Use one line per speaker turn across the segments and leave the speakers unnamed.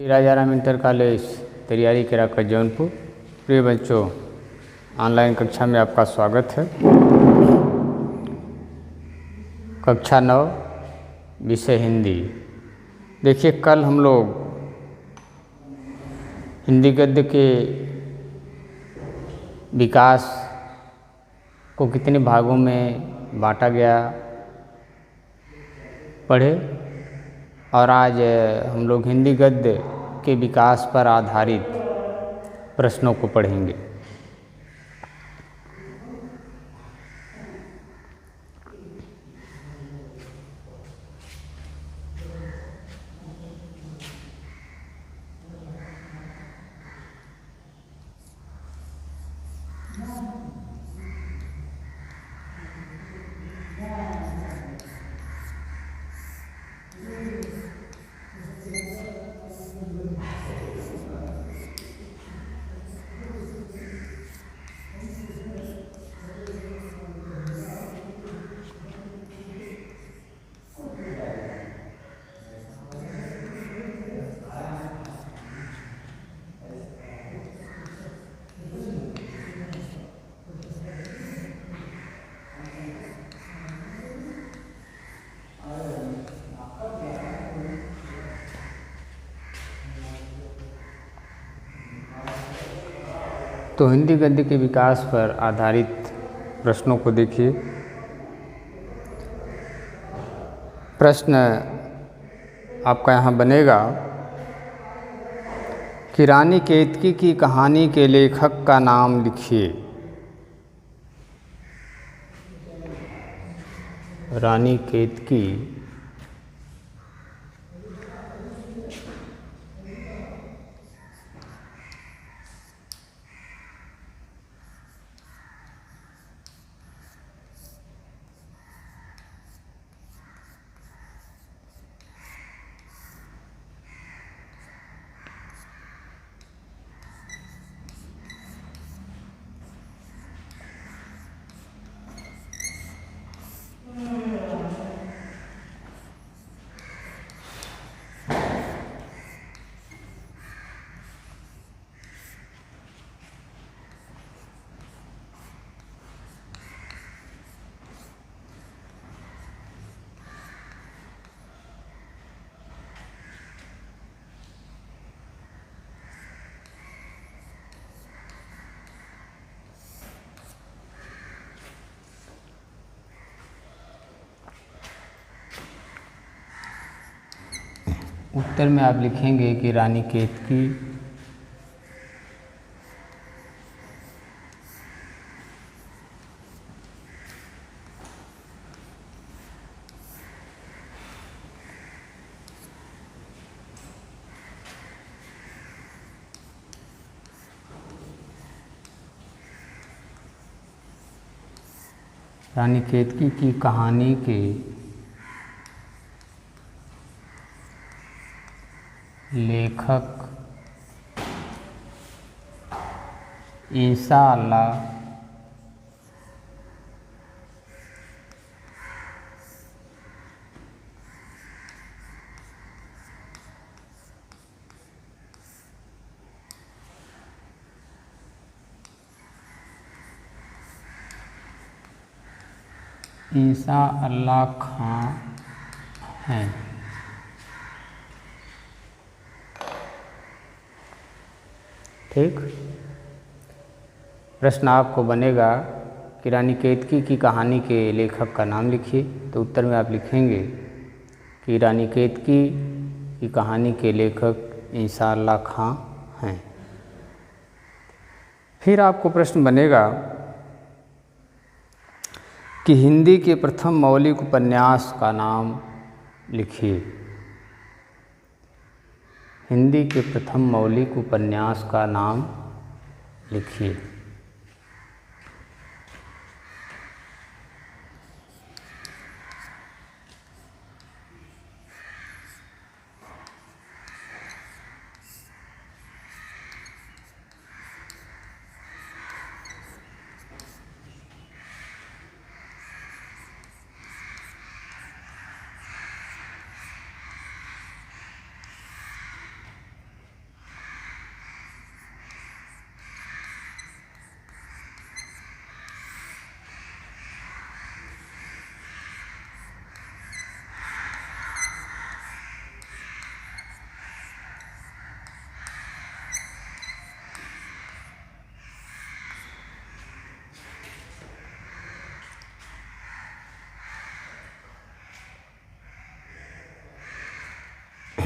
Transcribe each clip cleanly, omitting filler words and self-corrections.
Rajaram inter college तैयारी केराका जौनपुर। प्रिय बच्चों, ऑनलाइन कक्षा में आपका स्वागत है। कक्षा 9 विषय हिंदी। देखिए, कल हम लोग हिंदी गद्य के विकास को कितने भागों में बांटा गया पढ़े, और आज हम लोग हिंदी गद्य के विकास पर आधारित प्रश्नों को पढ़ेंगे। तो हिंदी गद्य के विकास पर आधारित प्रश्नों को देखिए। प्रश्न आपका यहाँ बनेगा कि रानी केतकी की कहानी के लेखक का नाम लिखिए। रानी केतकी उत्तर में आप लिखेंगे कि रानी केतकी की कहानी के लेखक इंशाअल्लाह खां हैं। ठीक। प्रश्न आपको बनेगा कि रानी केतकी की कहानी के लेखक का नाम लिखिए। तो उत्तर में आप लिखेंगे कि रानी केतकी की कहानी के लेखक इंशाअल्लाह खां हैं। फिर आपको प्रश्न बनेगा कि हिंदी के प्रथम मौलिक उपन्यास का नाम लिखिए। हिंदी के प्रथम मौलिक उपन्यास का नाम लिखिए।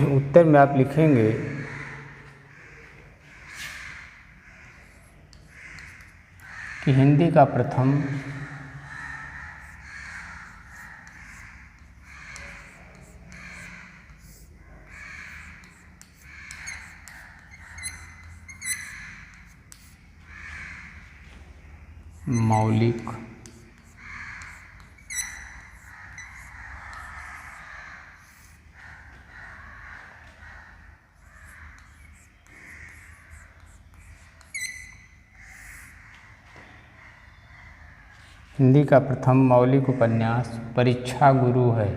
उत्तर में आप लिखेंगे कि हिंदी का प्रथम मौलिक हिंदी का प्रथम मौलिक उपन्यास परीक्षा गुरु है।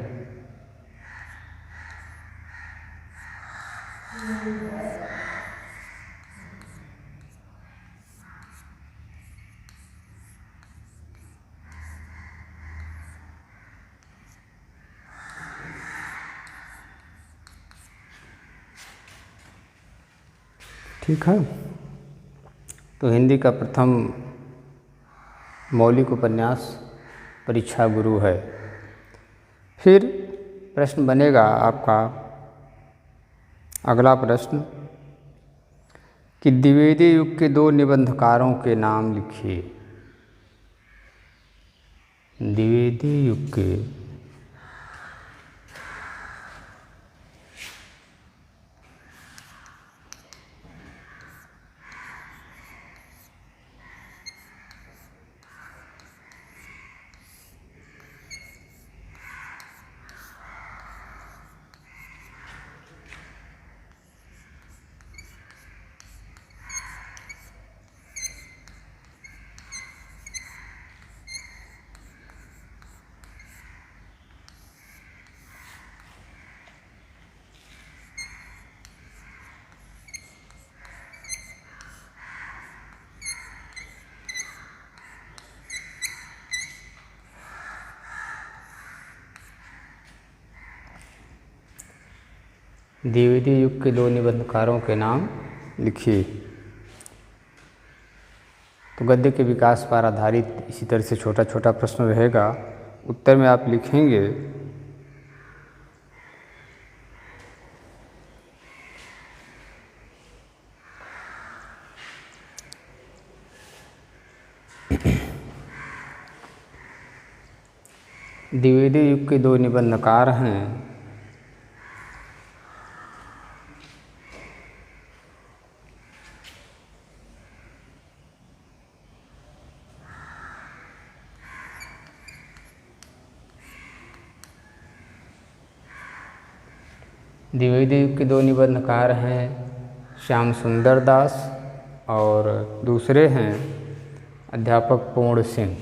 ठीक है, तो हिंदी का प्रथम मौलिक उपन्यास परीक्षा गुरु है। फिर प्रश्न बनेगा आपका अगला प्रश्न कि द्विवेदी युग के 2 निबंधकारों के नाम लिखिए। द्विवेदी युग के द्विवेदी युग के 2 निबंधकारों के नाम लिखिए। तो गद्य के विकास पर आधारित इसी तरह से छोटा छोटा प्रश्न रहेगा। उत्तर में आप लिखेंगे द्विवेदी युग के 2 निबंधकार हैं द्विवेदी युग के 2 निबंधकार हैं श्याम सुंदर दास और दूसरे हैं अध्यापक पूर्ण सिंह।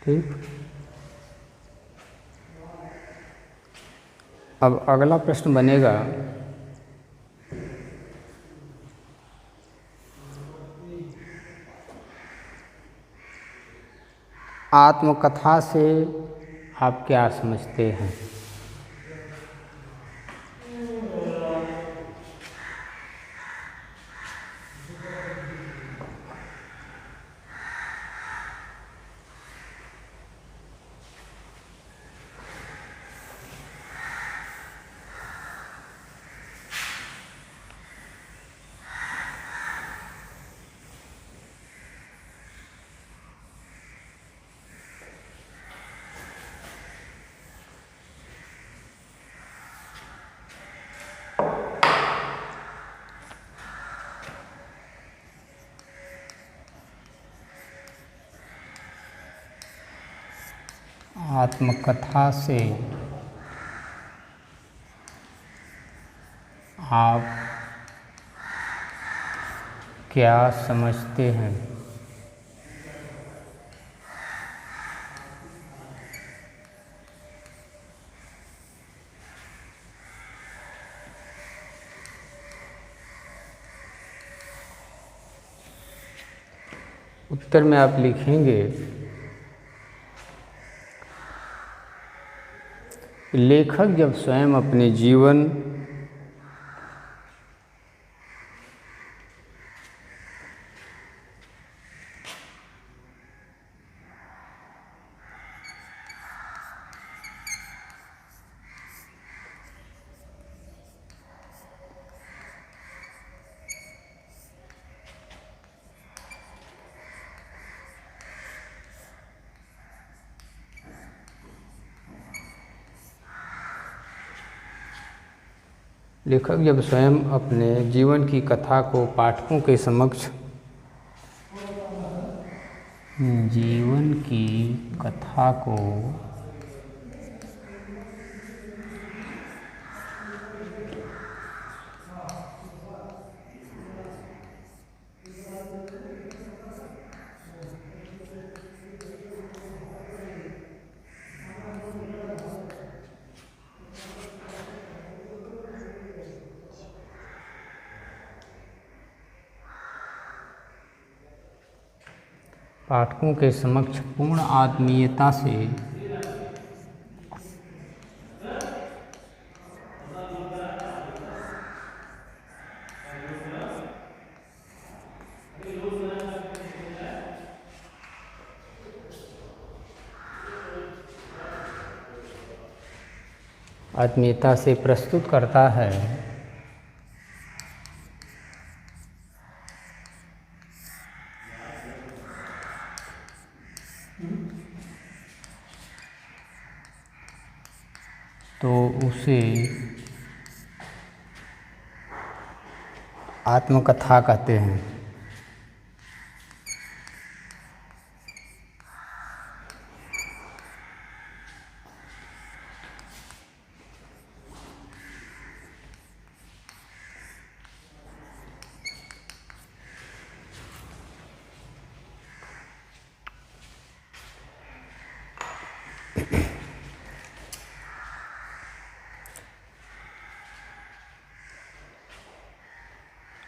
ठीक, अब अगला प्रश्न बनेगा आत्मकथा से आप क्या समझते हैं। आत्मकथा से आप क्या समझते हैं? उत्तर में आप लिखेंगे, लेखक जब स्वयं अपने जीवन अपने जीवन की कथा को पाठकों के समक्ष जीवन की कथा को पाठकों के समक्ष पूर्ण आत्मीयता से प्रस्तुत करता है। तो उसे आत्मकथा कहते हैं।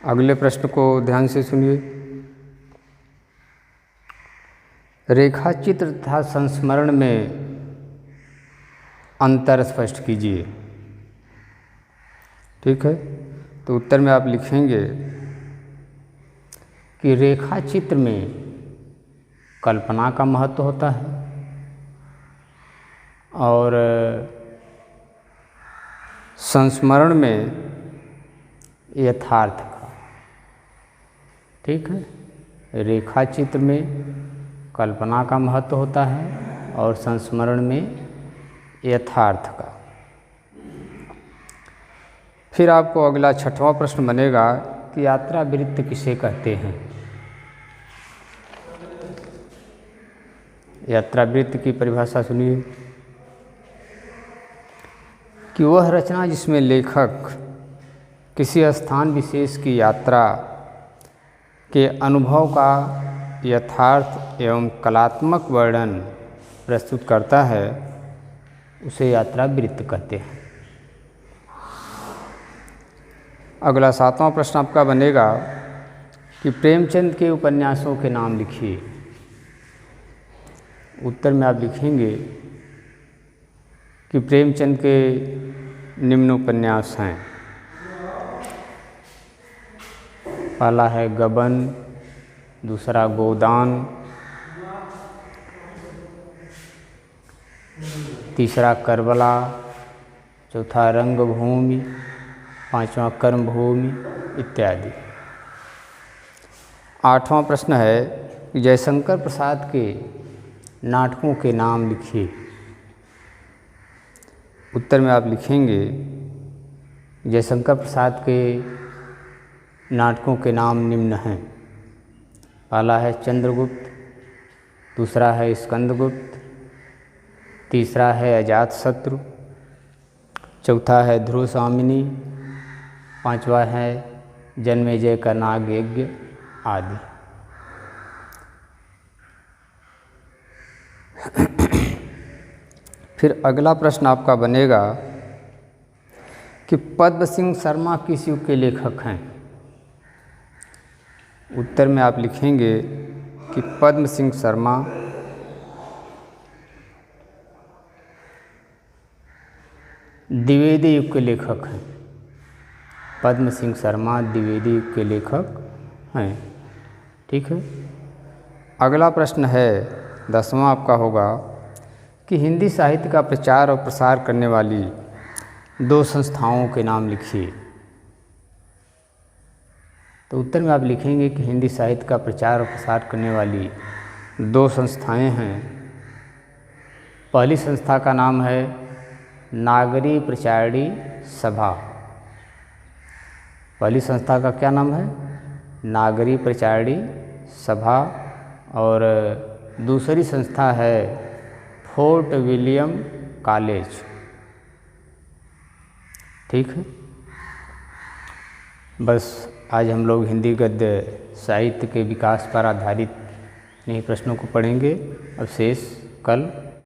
अगले प्रश्न को ध्यान से सुनिए। रेखा चित्र तथा संस्मरण में अंतर स्पष्ट कीजिए। ठीक है, तो उत्तर में आप लिखेंगे कि रेखा चित्र में कल्पना का महत्व होता है और संस्मरण में यथार्थ का। ठीक है, रेखा चित्र में कल्पना का महत्व होता है और संस्मरण में यथार्थ का। फिर आपको अगला 6वां प्रश्न बनेगा कि यात्रा वृत्त किसे कहते हैं। यात्रा वृत्त की परिभाषा सुनिए कि वह रचना जिसमें लेखक किसी स्थान विशेष की यात्रा के अनुभव का यथार्थ एवं कलात्मक वर्णन प्रस्तुत करता है, उसे यात्रा वृत्त कहते हैं। अगला 7वां प्रश्न आपका बनेगा कि प्रेमचंद के उपन्यासों के नाम लिखिए। उत्तर में आप लिखेंगे कि प्रेमचंद के निम्न उपन्यास हैं। पहला है गबन, दूसरा गोदान, तीसरा करबला, चौथा रंगभूमि, 5वां कर्मभूमि इत्यादि। 8वां प्रश्न है कि जयशंकर प्रसाद के नाटकों के नाम लिखिए। उत्तर में आप लिखेंगे जयशंकर प्रसाद के नाटकों के नाम निम्न हैं। पहला है चंद्रगुप्त, दूसरा है स्कंदगुप्त, तीसरा है अजातशत्रु, चौथा है ध्रुव स्वामिनी, पांचवा है जन्मेजय का नाग यज्ञ आदि। फिर अगला प्रश्न आपका बनेगा कि पद्म सिंह शर्मा किस युग के लेखक हैं। उत्तर में आप लिखेंगे कि पद्म सिंह शर्मा द्विवेदी युग के लेखक हैं। पद्म सिंह शर्मा द्विवेदी युग के लेखक हैं। ठीक है। अगला प्रश्न है 10वां आपका होगा कि हिंदी साहित्य का प्रचार और प्रसार करने वाली 2 संस्थाओं के नाम लिखिए। तो उत्तर में आप लिखेंगे कि हिंदी साहित्य का प्रचार और प्रसार करने वाली 2 संस्थाएं हैं। पहली संस्था का नाम है नागरी प्रचारणी सभा। पहली संस्था का क्या नाम है? नागरी प्रचारणी सभा। और दूसरी संस्था है फोर्ट विलियम कॉलेज। ठीक है। बस आज हम लोग हिंदी गद्य साहित्य के विकास पर आधारित इन्हीं प्रश्नों को पढ़ेंगे। अब शेष कल